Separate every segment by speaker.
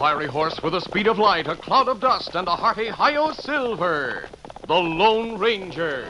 Speaker 1: fiery horse with the speed of light, a cloud of dust, and a hearty hi-yo silver. The Lone Ranger.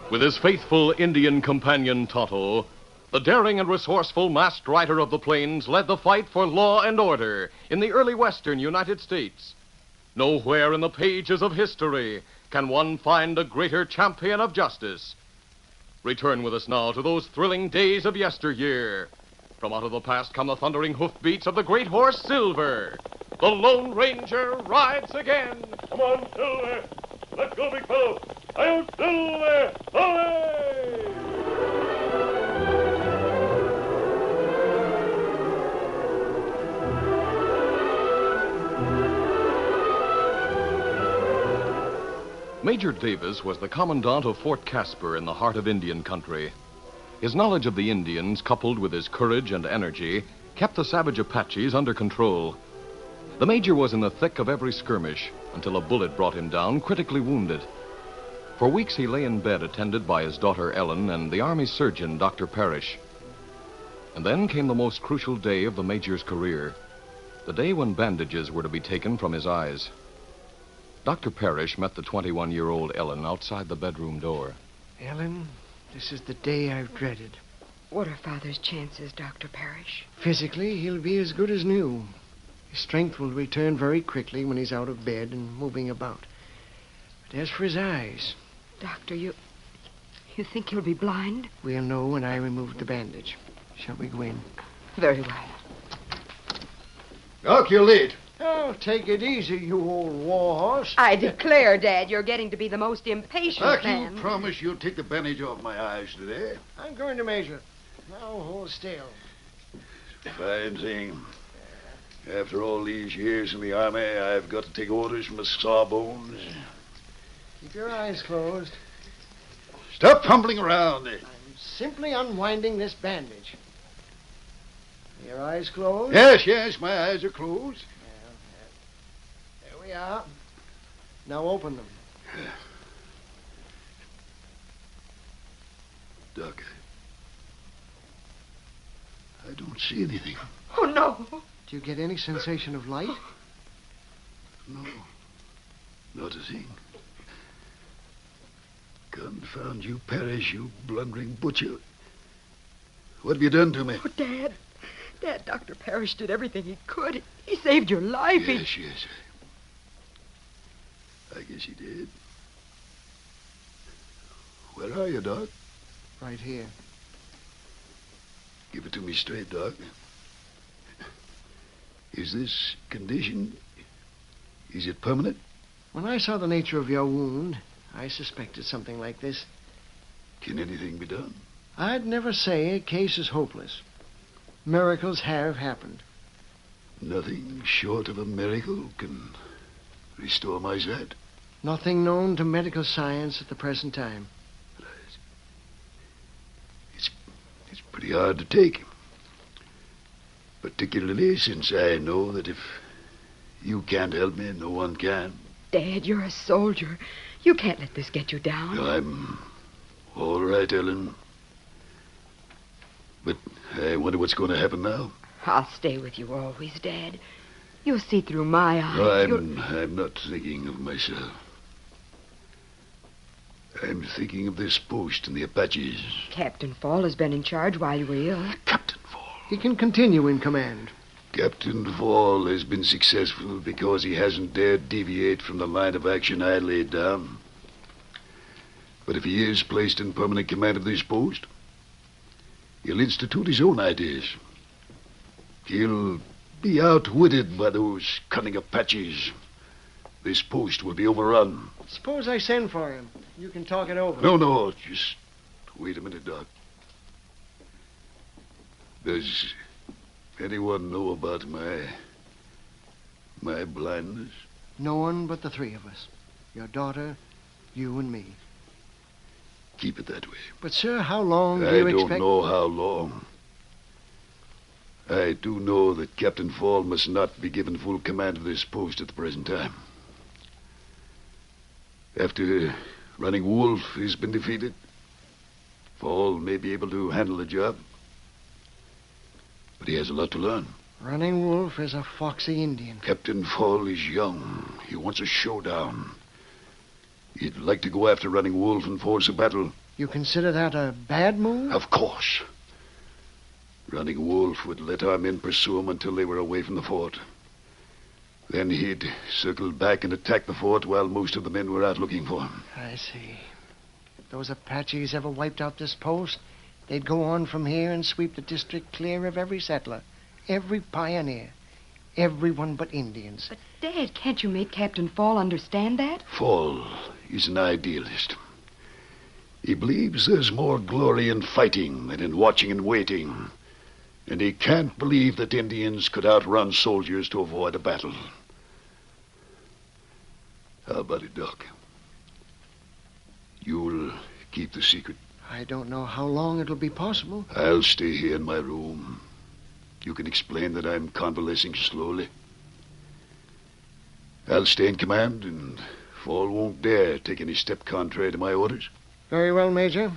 Speaker 1: With his faithful Indian companion Tonto, the daring and resourceful masked rider of the plains led the fight for law and order in the early western United States. Nowhere in the pages of history can one find a greater champion of justice. Return with us now to those thrilling days of yesteryear. From out of the past come the thundering hoofbeats of the great horse Silver. The Lone Ranger rides again. Come on, Silver. Let's go, big fellow. Hi-yo, Silver! Away! Major Davis was the commandant of Fort Casper in the heart of Indian country. His knowledge of the Indians, coupled with his courage and energy, kept the savage Apaches under control. The major was in the thick of every skirmish until a bullet brought him down, critically wounded. For weeks he lay in bed attended by his daughter Ellen and the Army surgeon, Dr. Parrish. And then came the most crucial day of the major's career, the day when bandages were to be taken from his eyes. Dr. Parrish met the 21-year-old Ellen outside the bedroom door.
Speaker 2: Ellen, this is the day I've dreaded.
Speaker 3: What are Father's chances, Dr. Parrish?
Speaker 2: Physically, he'll be as good as new. His strength will return very quickly when he's out of bed and moving about. But as for his eyes...
Speaker 3: Doctor, you think he'll be blind?
Speaker 2: We'll know when I remove the bandage. Shall we go in?
Speaker 3: Very well.
Speaker 4: Doc, you're late.
Speaker 2: Oh, take it easy, you old warhorse.
Speaker 3: I declare, Dad, you're getting to be the most impatient
Speaker 4: Doc,
Speaker 3: man.
Speaker 4: you promised you'd take the bandage off my eyes today.
Speaker 2: I'm going to measure. Now hold still.
Speaker 4: Fine thing. After all these years in the Army, I've got to take orders from the sawbones.
Speaker 2: Keep your eyes closed.
Speaker 4: Stop fumbling around.
Speaker 2: I'm simply unwinding this bandage. Your eyes closed?
Speaker 4: Yes, my eyes are closed.
Speaker 2: There we are. Now open them.
Speaker 4: Doc, I don't see anything.
Speaker 3: Oh, no.
Speaker 2: Do you get any sensation of light?
Speaker 4: No, not a thing. Confound you, Parrish, you blundering butcher. What have you done to me?
Speaker 3: Oh, Dad, Dr. Parrish did everything he could. He saved your life.
Speaker 4: Yes. I guess he did. Where are you, Doc?
Speaker 2: Right here.
Speaker 4: Give it to me straight, Doc. Is this condition... is it permanent?
Speaker 2: When I saw the nature of your wound, I suspected something like this.
Speaker 4: Can anything be done?
Speaker 2: I'd never say a case is hopeless. Miracles have happened.
Speaker 4: Nothing short of a miracle can restore my sight.
Speaker 2: Nothing known to medical science at the present time.
Speaker 4: pretty hard to take. Particularly since I know that if you can't help me, no one can.
Speaker 3: Dad, you're a soldier. You can't let this get you down.
Speaker 4: I'm all right, Ellen. But I wonder what's going to happen now.
Speaker 3: I'll stay with you always, Dad. You'll see through my eyes.
Speaker 4: No, I'm not thinking of myself. I'm thinking of this post and the Apaches.
Speaker 3: Captain Fall has been in charge while you were ill.
Speaker 4: Captain Fall.
Speaker 2: He can continue in command.
Speaker 4: Captain Fall has been successful because he hasn't dared deviate from the line of action I laid down. But if he is placed in permanent command of this post, he'll institute his own ideas. He'll be outwitted by those cunning Apaches. This post will be overrun.
Speaker 2: Suppose I send for him. You can talk it over.
Speaker 4: No, just wait a minute, Doc. Does anyone know about my blindness?
Speaker 2: No one but the three of us. Your daughter, you, and me.
Speaker 4: Keep it that way.
Speaker 2: But, sir, how long do you expect...
Speaker 4: I don't know how long. I do know that Captain Fall must not be given full command of this post at the present time. After Running Wolf has been defeated, Fall may be able to handle the job. But he has a lot to learn.
Speaker 2: Running Wolf is a foxy Indian.
Speaker 4: Captain Fall is young. He wants a showdown. He'd like to go after Running Wolf and force a battle.
Speaker 2: You consider that a bad move?
Speaker 4: Of course. Running Wolf would let our men pursue him until they were away from the fort. Then he'd circle back and attack the fort while most of the men were out looking for him.
Speaker 2: I see. If those Apaches ever wiped out this post, they'd go on from here and sweep the district clear of every settler, every pioneer, everyone but Indians.
Speaker 3: But, Dad, can't you make Captain Fall understand that?
Speaker 4: Fall is an idealist. He believes there's more glory in fighting than in watching and waiting. And he can't believe that Indians could outrun soldiers to avoid a battle. How about it, Doc? You'll keep the secret?
Speaker 2: I don't know how long it'll be possible.
Speaker 4: I'll stay here in my room. You can explain that I'm convalescing slowly. I'll stay in command, and Fall won't dare take any step contrary to my orders.
Speaker 2: Very well, Major.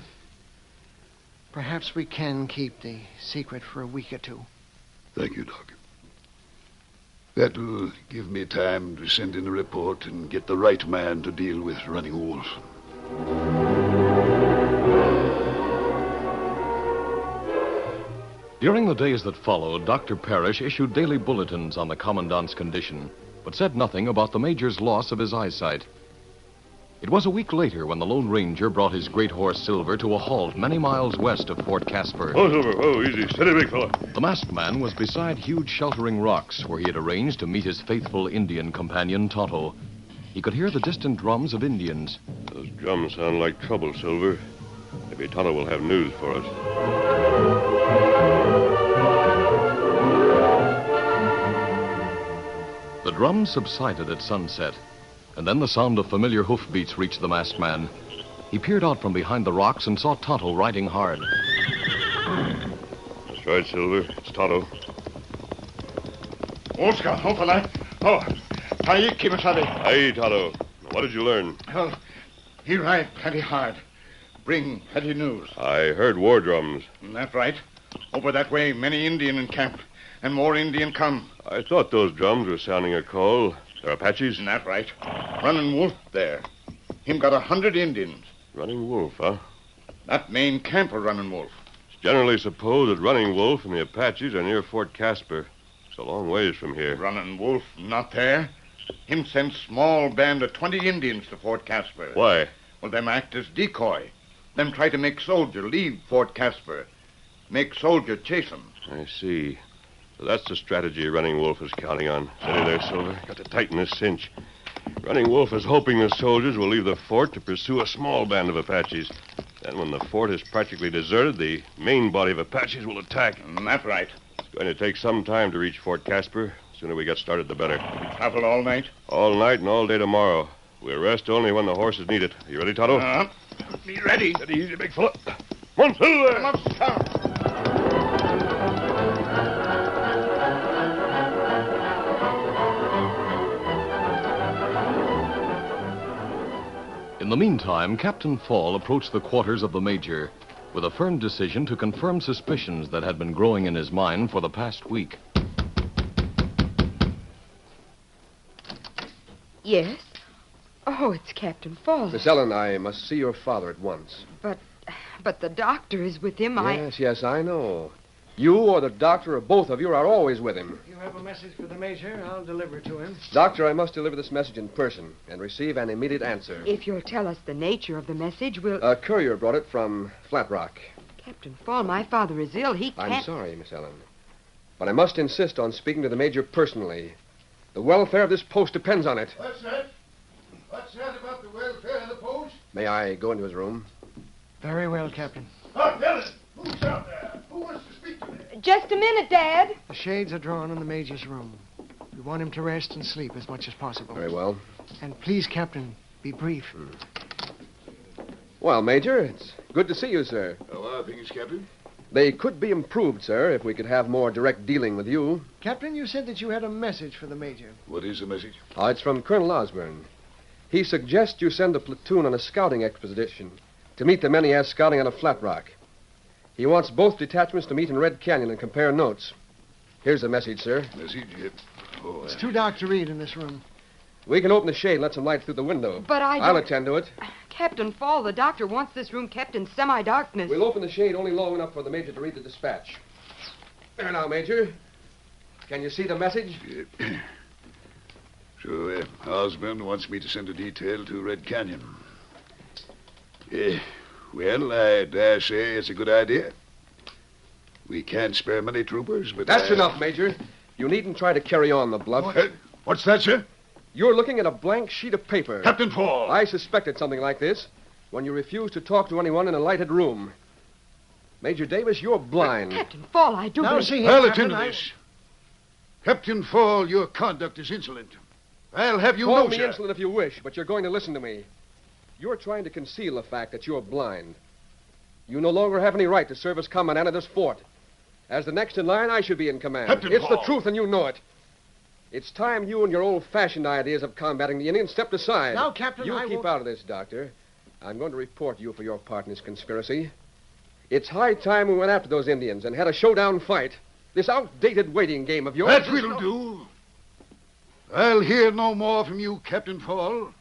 Speaker 2: Perhaps we can keep the secret for a week or two.
Speaker 4: Thank you, Doc. That'll give me time to send in a report and get the right man to deal with Running Wolf.
Speaker 1: During the days that followed, Dr. Parrish issued daily bulletins on the commandant's condition, but said nothing about the major's loss of his eyesight. It was a week later when the Lone Ranger brought his great horse Silver to a halt many miles west of Fort Casper.
Speaker 5: Oh, Silver. Oh, easy. Steady, big fella.
Speaker 1: The masked man was beside huge sheltering rocks where he had arranged to meet his faithful Indian companion, Tonto. He could hear the distant drums of Indians.
Speaker 5: Those drums sound like trouble, Silver. Maybe Tonto will have news for us.
Speaker 1: The drums subsided at sunset, and then the sound of familiar hoofbeats reached the masked man. He peered out from behind the rocks and saw Tonto riding hard.
Speaker 5: That's right, Silver. It's Tonto.
Speaker 6: Oscar, hopefully. Oh, Taik Kimasabi.
Speaker 5: Aye, Tonto. What did you learn?
Speaker 6: Well, he ride plenty hard. Bring plenty news.
Speaker 5: I heard war drums.
Speaker 6: That's right. Over that way, many Indian in camp, and more Indian come.
Speaker 5: I thought those drums were sounding a call. They're Apaches?
Speaker 6: That's right. Running Wolf there. Him got 100 Indians.
Speaker 5: Running Wolf, huh?
Speaker 6: That main camp of Running Wolf.
Speaker 5: It's generally supposed that Running Wolf and the Apaches are near Fort Casper. It's a long ways from here.
Speaker 6: Running Wolf not there. Him sent small band of 20 Indians to Fort Casper.
Speaker 5: Why?
Speaker 6: Well, them act as decoy. Them try to make soldier leave Fort Casper. Make soldier chase 'em.
Speaker 5: I see. So that's the strategy Running Wolf is counting on. Steady there, Silver. Got to tighten this cinch. Running Wolf is hoping the soldiers will leave the fort to pursue a small band of Apaches. Then when the fort is practically deserted, the main body of Apaches will attack.
Speaker 6: That's right.
Speaker 5: It's going to take some time to reach Fort Casper. The sooner we get started, the better.
Speaker 6: Travel all night?
Speaker 5: All night and all day tomorrow. We'll rest only when the horses need it. You ready, Tonto?
Speaker 6: Be ready.
Speaker 5: Steady, easy, big fella. Come on, Silver!
Speaker 6: Come up, sir.
Speaker 1: In the meantime, Captain Fall approached the quarters of the Major with a firm decision to confirm suspicions that had been growing in his mind for the past week.
Speaker 3: Yes? Oh, it's Captain Fall.
Speaker 7: Miss Ellen, I must see your father at once.
Speaker 3: But the doctor is with him.
Speaker 7: Yes, I know. You or the doctor or both of you are always with him.
Speaker 2: If you have a message for the Major, I'll deliver it to him.
Speaker 7: Doctor, I must deliver this message in person and receive an immediate answer.
Speaker 3: If you'll tell us the nature of the message, we'll...
Speaker 7: A courier brought it from Flat Rock.
Speaker 3: Captain Fall, my father is ill. He can't...
Speaker 7: I'm sorry, Miss Ellen. But I must insist on speaking to the Major personally. The welfare of this post depends on it.
Speaker 4: What's that? What's that about the welfare of the post?
Speaker 7: May I go into his room?
Speaker 2: Very well, Captain.
Speaker 4: Oh, Ellen! Who's out there? Who wants to speak to me?
Speaker 3: Just a minute, Dad.
Speaker 2: The shades are drawn in the Major's room. We want him to rest and sleep as much as possible.
Speaker 7: Very well.
Speaker 2: And please, Captain, be brief.
Speaker 7: Well, Major, it's good to see you, sir.
Speaker 4: How are things, Captain?
Speaker 7: They could be improved, sir, if we could have more direct dealing with you.
Speaker 2: Captain, you said that you had a message for the Major.
Speaker 4: What is the message?
Speaker 7: Oh, it's from Colonel Osborne. He suggests you send a platoon on a scouting expedition to meet the men he has scouting on a Flat Rock. He wants both detachments to meet in Red Canyon and compare notes. Here's the message, sir.
Speaker 4: Message? Oh,
Speaker 2: It's too dark to read in this room.
Speaker 7: We can open the shade and let some light through the window.
Speaker 3: But
Speaker 7: I'll attend to it.
Speaker 3: Captain Fall, the doctor wants this room kept in semi-darkness.
Speaker 7: We'll open the shade only long enough for the Major to read the dispatch. There now, Major. Can you see the message?
Speaker 4: So, Osborne wants me to send a detail to Red Canyon. Well, I dare say it's a good idea. We can't spare many troopers, but...
Speaker 7: That's enough, Major. You needn't try to carry on the bluff.
Speaker 4: What's that, sir?
Speaker 7: You're looking at a blank sheet of paper.
Speaker 4: Captain Fall!
Speaker 7: I suspected something like this when you refused to talk to anyone in a lighted room. Major Davis, you're blind.
Speaker 3: Captain Fall, I do
Speaker 2: Now,
Speaker 3: believe...
Speaker 2: see here,
Speaker 8: I'll
Speaker 2: Captain,
Speaker 8: attend to this. Captain Fall, your conduct is insolent. I'll have you
Speaker 7: Call
Speaker 8: know,
Speaker 7: me
Speaker 8: sir.
Speaker 7: insolent if you wish, but you're going to listen to me. You're trying to conceal the fact that you're blind. You no longer have any right to serve as commandant of this fort. As the next in line, I should be in command.
Speaker 8: Captain
Speaker 7: It's the
Speaker 8: Paul.
Speaker 7: truth, and you know it. It's time you and your old-fashioned ideas of combating the Indians stepped aside.
Speaker 2: Now, Captain,
Speaker 7: You
Speaker 2: I
Speaker 7: keep
Speaker 2: won't-
Speaker 7: out of this, Doctor. I'm going to report you for your part in this conspiracy. It's high time we went after those Indians and had a showdown fight. This outdated waiting game of yours...
Speaker 8: That will do. I'll hear no more from you, Captain Fall.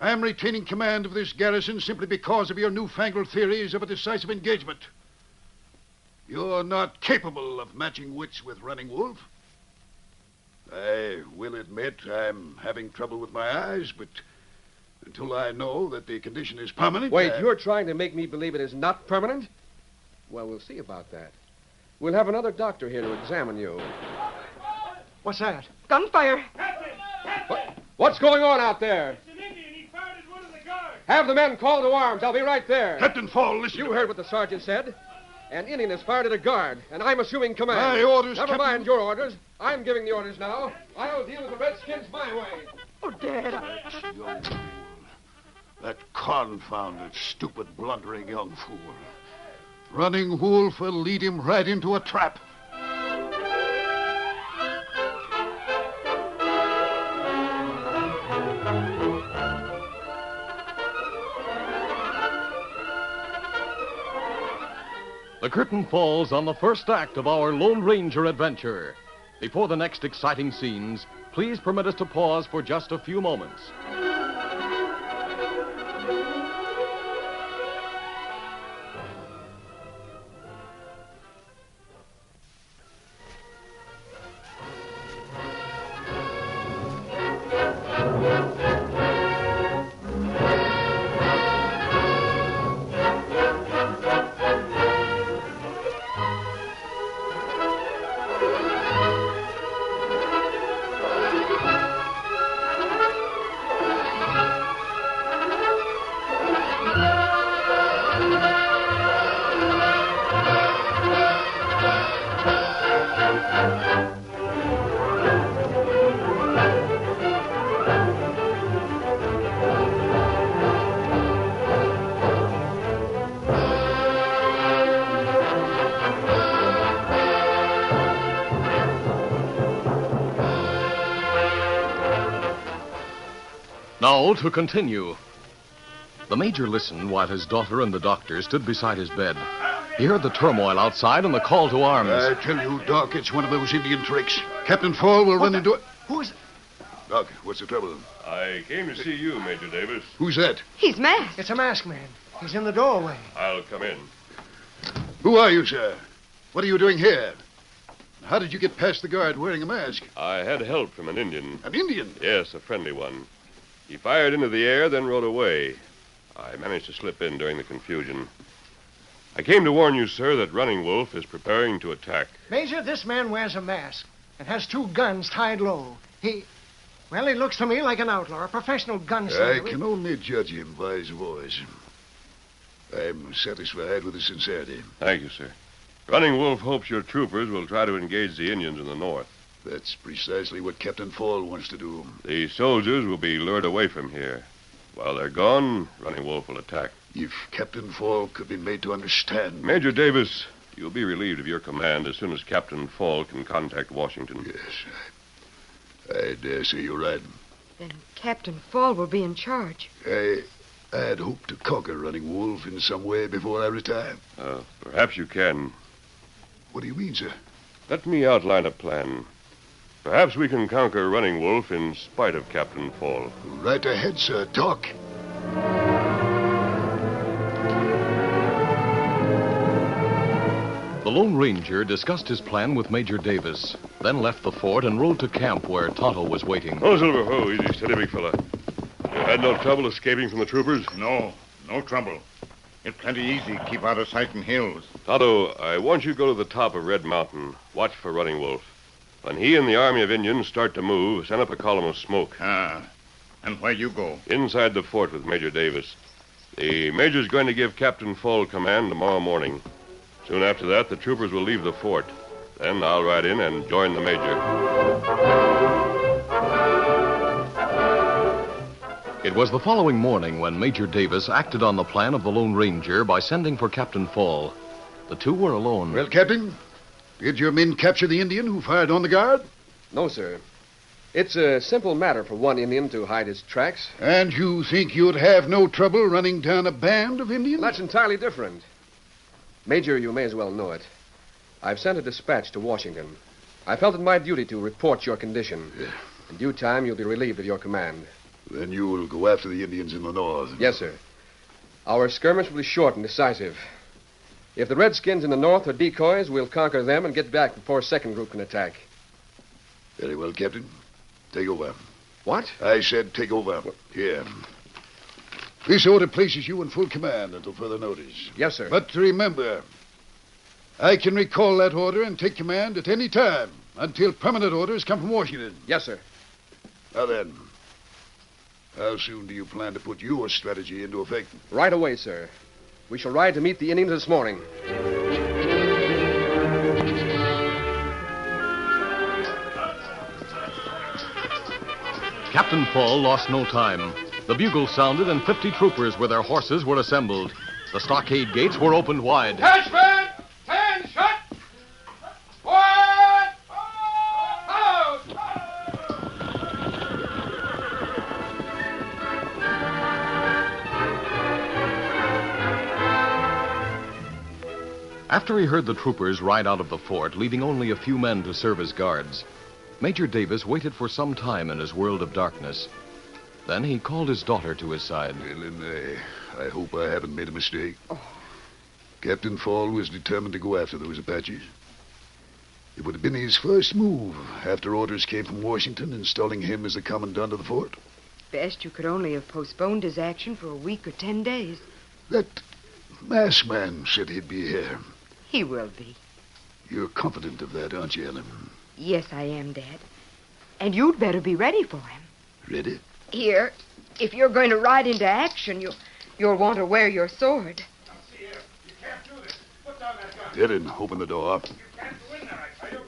Speaker 8: I'm retaining command of this garrison simply because of your newfangled theories of a decisive engagement. You're not capable of matching wits with Running Wolf.
Speaker 4: I will admit I'm having trouble with my eyes, but until I know that the condition is permanent...
Speaker 7: Wait, you're trying to make me believe it is not permanent? Well, we'll see about that. We'll have another doctor here to examine you.
Speaker 2: What's that?
Speaker 3: Gunfire.
Speaker 7: What's going on out there?
Speaker 9: It's an Indian. He fired at one of the guards.
Speaker 7: Have the men call to arms. I'll be right there.
Speaker 8: Captain Fall, listen.
Speaker 7: You heard what the sergeant said. An Indian has fired at a guard, and I'm assuming command.
Speaker 8: My orders,
Speaker 7: Never
Speaker 8: Captain.
Speaker 7: mind your orders. I'm giving the orders now. I'll deal with the Redskins my way.
Speaker 3: Oh, Dad.
Speaker 8: Young fool. That confounded, stupid, blundering young fool. Running Wolf will lead him right into a trap.
Speaker 1: The curtain falls on the first act of our Lone Ranger adventure. Before the next exciting scenes, please permit us to pause for just a few moments. Now, to continue. The major listened while his daughter and the doctor stood beside his bed. He heard the turmoil outside and the call to arms.
Speaker 8: I tell you, Doc, it's one of those Indian tricks. Captain Fall will run into it.
Speaker 2: Who's...
Speaker 4: Doc, what's the trouble?
Speaker 5: I came to see you, Major Davis.
Speaker 8: Who's that?
Speaker 3: He's masked.
Speaker 2: It's a masked man. He's in the doorway.
Speaker 5: I'll come in.
Speaker 8: Who are you, sir? What are you doing here? How did you get past the guard wearing a mask?
Speaker 5: I had help from an Indian.
Speaker 8: An Indian?
Speaker 5: Yes, a friendly one. He fired into the air, then rode away. I managed to slip in during the confusion. I came to warn you, sir, that Running Wolf is preparing to attack.
Speaker 2: Major, this man wears a mask and has 2 guns tied low. He looks to me like an outlaw, a professional gunslinger.
Speaker 4: I can only judge him by his voice. I'm satisfied with his sincerity.
Speaker 5: Thank you, sir. Running Wolf hopes your troopers will try to engage the Indians in the north.
Speaker 4: That's precisely what Captain Fall wants to do.
Speaker 5: The soldiers will be lured away from here. While they're gone, Running Wolf will attack.
Speaker 4: If Captain Fall could be made to understand...
Speaker 5: Major Davis, you'll be relieved of your command as soon as Captain Fall can contact Washington.
Speaker 4: Yes, I dare say you're right.
Speaker 3: Then Captain Fall will be in charge.
Speaker 4: I'd hoped to conquer Running Wolf in some way before I retire.
Speaker 5: Perhaps you can.
Speaker 4: What do you mean, sir?
Speaker 5: Let me outline a plan. Perhaps we can conquer Running Wolf in spite of Captain Fall.
Speaker 4: Right ahead, sir. Talk.
Speaker 1: The Lone Ranger discussed his plan with Major Davis, then left the fort and rode to camp where Tonto was waiting.
Speaker 5: Oh, Silver, oh, easy, steady, big fella. You had no trouble escaping from the troopers?
Speaker 6: No trouble. It's plenty easy to keep out of sight in hills.
Speaker 5: Tonto, I want you to go to the top of Red Mountain. Watch for Running Wolf. When he and the army of Indians start to move, send up a column of smoke.
Speaker 6: And where you go?
Speaker 5: Inside the fort with Major Davis. The major's going to give Captain Fall command tomorrow morning. Soon after that, the troopers will leave the fort. Then I'll ride in and join the major.
Speaker 1: It was the following morning when Major Davis acted on the plan of the Lone Ranger by sending for Captain Fall. The two were alone.
Speaker 8: Well, Captain, did your men capture the Indian who fired on the guard?
Speaker 7: No, sir. It's a simple matter for one Indian to hide his tracks.
Speaker 8: And you think you'd have no trouble running down a band of Indians?
Speaker 7: That's entirely different. Major, you may as well know it. I've sent a dispatch to Washington. I felt it my duty to report your condition.
Speaker 8: Yeah.
Speaker 7: In due time, you'll be relieved of your command.
Speaker 4: Then you will go after the Indians in the north.
Speaker 7: Yes, sir. Our skirmish will be short and decisive. If the Redskins in the north are decoys, we'll conquer them and get back before a second group can attack.
Speaker 4: Very well, Captain. Take over.
Speaker 7: What?
Speaker 4: I said take over. Here.
Speaker 8: This order places you in full command until further notice.
Speaker 7: Yes, sir.
Speaker 8: But remember, I can recall that order and take command at any time until permanent orders come from Washington.
Speaker 7: Yes, sir.
Speaker 4: Now then, how soon do you plan to put your strategy into effect?
Speaker 7: Right away, sir. We shall ride to meet the Indians this morning.
Speaker 1: Captain Fall lost no time. The bugle sounded and 50 troopers with their horses were assembled. The stockade gates were opened wide.
Speaker 9: Attachment! 10 shut! Forward! Out!
Speaker 1: After he heard the troopers ride out of the fort, leaving only a few men to serve as guards, Major Davis waited for some time in his world of darkness. Then he called his daughter to his side.
Speaker 4: Ellen, I hope I haven't made a mistake. Captain Fall was determined to go after those Apaches. It would have been his first move after orders came from Washington installing him as the commandant of the fort.
Speaker 3: Best you could only have postponed his action for a week or 10 days.
Speaker 4: That masked man said he'd be here.
Speaker 3: He will be.
Speaker 4: You're confident of that, aren't you, Ellen?
Speaker 3: Yes, I am, Dad. And you'd better be ready for him.
Speaker 4: Ready?
Speaker 3: Here, if you're going to ride into action, you'll want to wear your sword.
Speaker 9: Now, see here. You can't do this. Put down that gun.
Speaker 4: Ellen, open the door.
Speaker 9: You can't go in there, I tell you.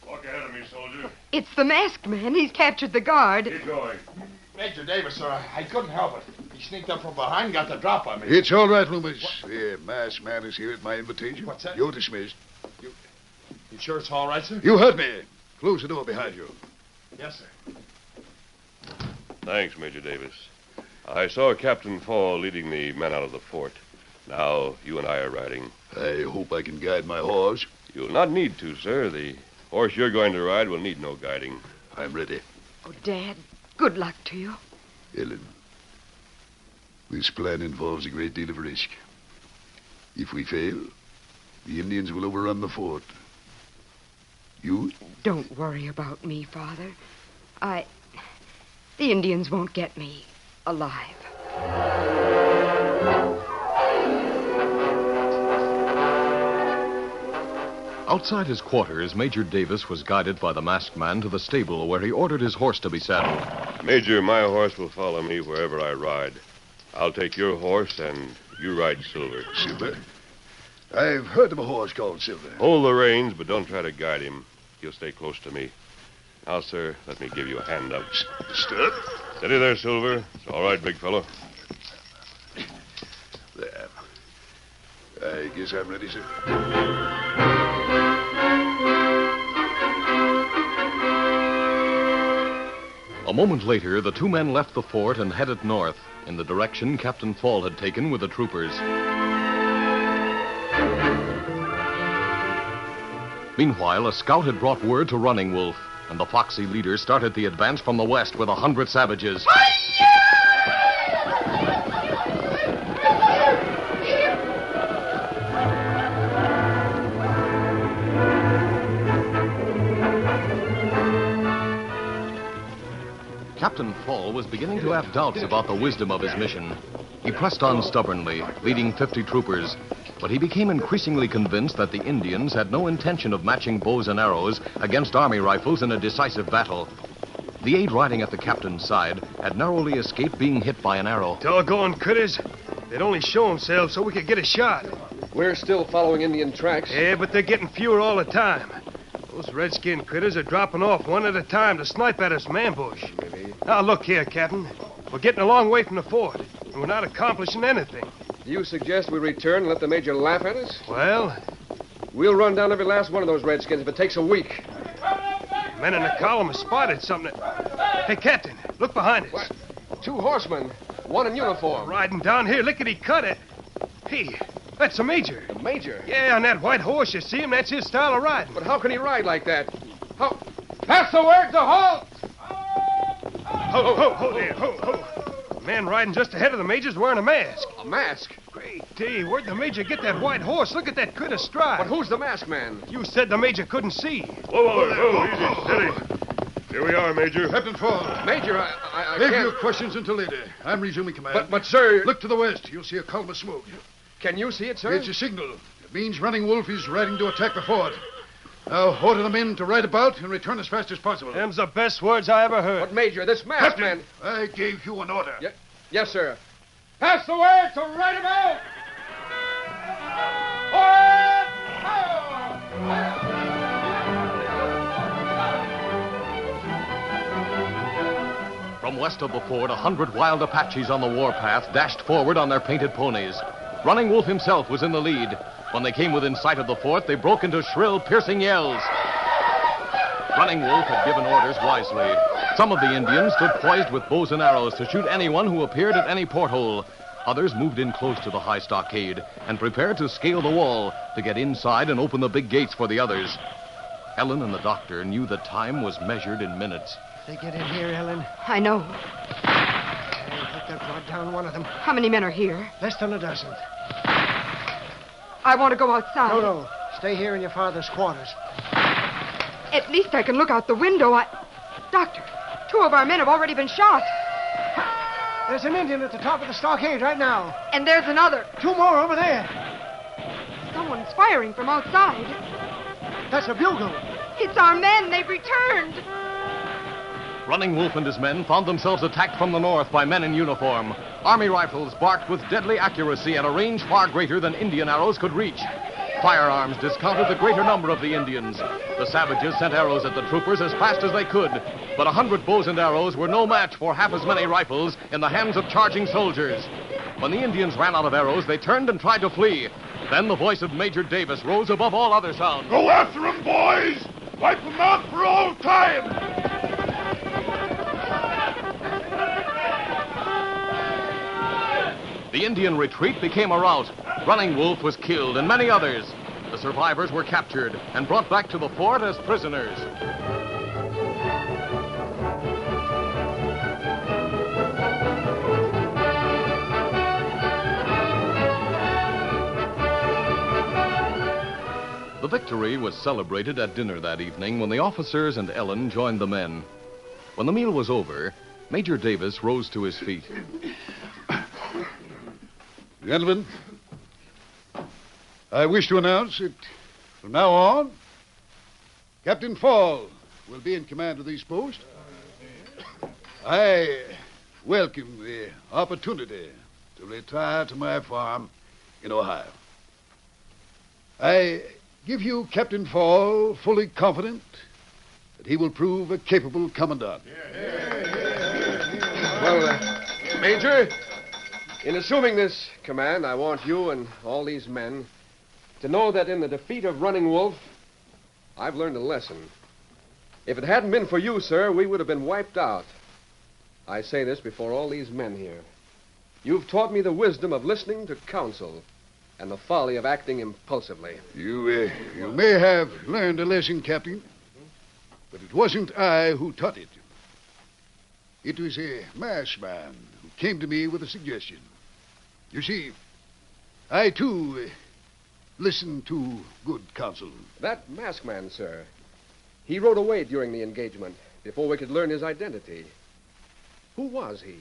Speaker 5: Walk ahead of me, soldier.
Speaker 3: It's the masked man. He's captured the guard.
Speaker 5: Keep going.
Speaker 9: Major Davis, sir, I couldn't help it. He sneaked up from behind and got the drop on me.
Speaker 8: It's all right, Loomis. The masked man is here at my invitation.
Speaker 9: What's that?
Speaker 8: You're dismissed.
Speaker 9: You sure it's all right, sir?
Speaker 8: You heard me. Close the door behind you.
Speaker 9: Yes, sir.
Speaker 5: Thanks, Major Davis. I saw Captain Fall leading the men out of the fort. Now, you and I are riding.
Speaker 4: I hope I can guide my horse.
Speaker 5: You'll not need to, sir. The horse you're going to ride will need no guiding.
Speaker 4: I'm ready.
Speaker 3: Oh, Dad, good luck to you.
Speaker 4: Ellen, this plan involves a great deal of risk. If we fail, the Indians will overrun the fort. You?
Speaker 3: Don't worry about me, Father. The Indians won't get me alive.
Speaker 1: Outside his quarters, Major Davis was guided by the masked man to the stable where he ordered his horse to be saddled.
Speaker 5: Major, my horse will follow me wherever I ride. I'll take your horse, and you ride Silver.
Speaker 4: Silver? I've heard of a horse called Silver.
Speaker 5: Hold the reins, but don't try to guide him. He'll stay close to me. Now, sir, let me give you a hand up.
Speaker 4: Stirrup?
Speaker 5: Steady there, Silver. It's all right, big fellow.
Speaker 4: There. I guess I'm ready, sir.
Speaker 1: A moment later, the two men left the fort and headed north in the direction Captain Fall had taken with the troopers. Meanwhile, a scout had brought word to Running Wolf, and the foxy leader started the advance from the west with 100 savages. Captain Fall was beginning to have doubts about the wisdom of his mission. He pressed on stubbornly, leading 50 troopers, but he became increasingly convinced that the Indians had no intention of matching bows and arrows against army rifles in a decisive battle. The aide riding at the captain's side had narrowly escaped being hit by an arrow.
Speaker 10: Doggone critters. They'd only show themselves so we could get a shot.
Speaker 7: We're still following Indian tracks.
Speaker 10: Yeah, but they're getting fewer all the time. Those redskin critters are dropping off one at a time to snipe at us from ambush.
Speaker 7: Maybe.
Speaker 10: Now, look here, Captain. We're getting a long way from the fort, and we're not accomplishing anything.
Speaker 7: Do you suggest we return and let the Major laugh at us?
Speaker 10: Well,
Speaker 7: We'll run down every last one of those redskins if it takes a week.
Speaker 10: men in the column have spotted something. Hey, Captain, look behind us.
Speaker 7: What? 2 horsemen, one in uniform.
Speaker 10: Riding down here, lickety-cut it. Hey, that's the Major.
Speaker 7: The Major?
Speaker 10: Yeah, on that white horse, you see him? That's his style of riding.
Speaker 7: But how can he ride like that? How? Pass the word to halt!
Speaker 10: Ho there, ho. The man riding just ahead of the Major's wearing a mask.
Speaker 7: A mask?
Speaker 10: Great day, where'd the Major get that white horse? Look at that critter stride.
Speaker 7: But who's the masked man?
Speaker 10: You said the Major couldn't see.
Speaker 5: Whoa, easy, steady. Here we are, Major.
Speaker 8: Captain Fall.
Speaker 7: Major, I
Speaker 8: Leave
Speaker 7: can't...
Speaker 8: your questions until later. I'm resuming command.
Speaker 7: But, sir...
Speaker 8: Look to the west. You'll see a column of smoke.
Speaker 7: Can you see it, sir?
Speaker 8: It's a signal. It means Running Wolf is riding to attack the fort. Now, order the men to ride about and return as fast as possible.
Speaker 10: Them's the best words I ever heard.
Speaker 7: But, Major, this masked
Speaker 8: Captain,
Speaker 7: man...
Speaker 8: I gave you an order.
Speaker 7: Yes, sir. Pass the word to ride him out!
Speaker 1: From west of the fort, 100 wild Apaches on the warpath dashed forward on their painted ponies. Running Wolf himself was in the lead. When they came within sight of the fort, they broke into shrill, piercing yells. Running Wolf had given orders wisely. Some of the Indians stood poised with bows and arrows to shoot anyone who appeared at any porthole. Others moved in close to the high stockade and prepared to scale the wall to get inside and open the big gates for the others. Ellen and the doctor knew the time was measured in minutes.
Speaker 2: They get in here, Ellen.
Speaker 3: I know.
Speaker 2: I think they've brought down one of them.
Speaker 3: How many men are here?
Speaker 2: Less than a dozen.
Speaker 3: I want to go outside.
Speaker 2: No. Stay here in your father's quarters.
Speaker 3: At least I can look out the window. Doctor, 2 of our men have already been shot.
Speaker 2: There's an Indian at the top of the stockade right now.
Speaker 3: And there's another.
Speaker 2: 2 more over there.
Speaker 3: Someone's firing from outside.
Speaker 2: That's a bugle.
Speaker 3: It's our men. They've returned.
Speaker 1: Running Wolf and his men found themselves attacked from the north by men in uniform. Army rifles barked with deadly accuracy at a range far greater than Indian arrows could reach. Firearms discounted the greater number of the Indians. The savages sent arrows at the troopers as fast as they could, but 100 bows and arrows were no match for half as many rifles in the hands of charging soldiers. When the Indians ran out of arrows, they turned and tried to flee. Then the voice of Major Davis rose above all other sounds.
Speaker 9: Go after 'em, boys! Wipe 'em out for all time!
Speaker 1: The Indian retreat became a rout. Running Wolf was killed and many others. The survivors were captured and brought back to the fort as prisoners. The victory was celebrated at dinner that evening when the officers and Ellen joined the men. When the meal was over, Major Davis rose to his feet.
Speaker 8: Gentlemen, I wish to announce that from now on, Captain Fall will be in command of this post. I welcome the opportunity to retire to my farm in Ohio. I give you Captain Fall fully confident that he will prove a capable commandant.
Speaker 7: Well, Major, in assuming this command, I want you and all these men to know that in the defeat of Running Wolf, I've learned a lesson. If it hadn't been for you, sir, we would have been wiped out. I say this before all these men here. You've taught me the wisdom of listening to counsel and the folly of acting impulsively.
Speaker 8: You may have learned a lesson, Captain, but it wasn't I who taught it. It was a masked man who came to me with a suggestion. You see, I, too, listen to good counsel.
Speaker 7: That masked man, sir, he rode away during the engagement before we could learn his identity. Who was he?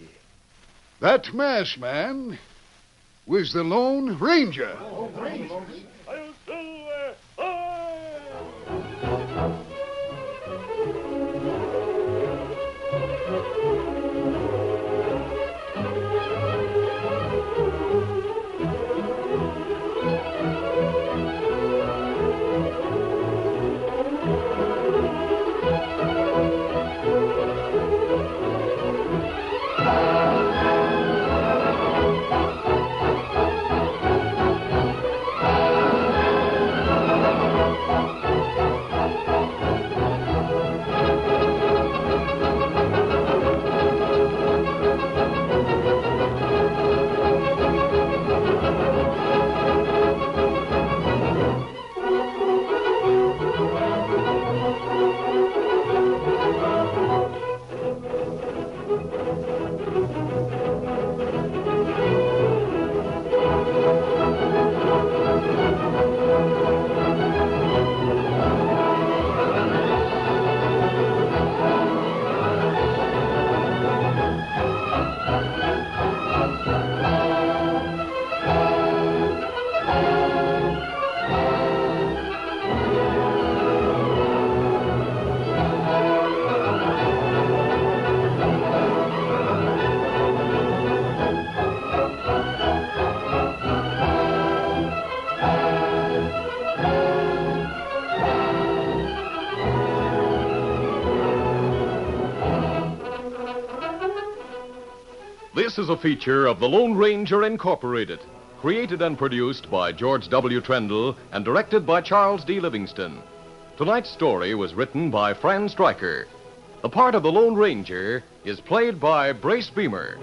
Speaker 8: That masked man was the Lone Ranger.
Speaker 1: This is a feature of the Lone Ranger Incorporated, created and produced by George W. Trendle and directed by Charles D. Livingston. Tonight's story was written by Fran Stryker. The part of the Lone Ranger is played by Brace Beamer.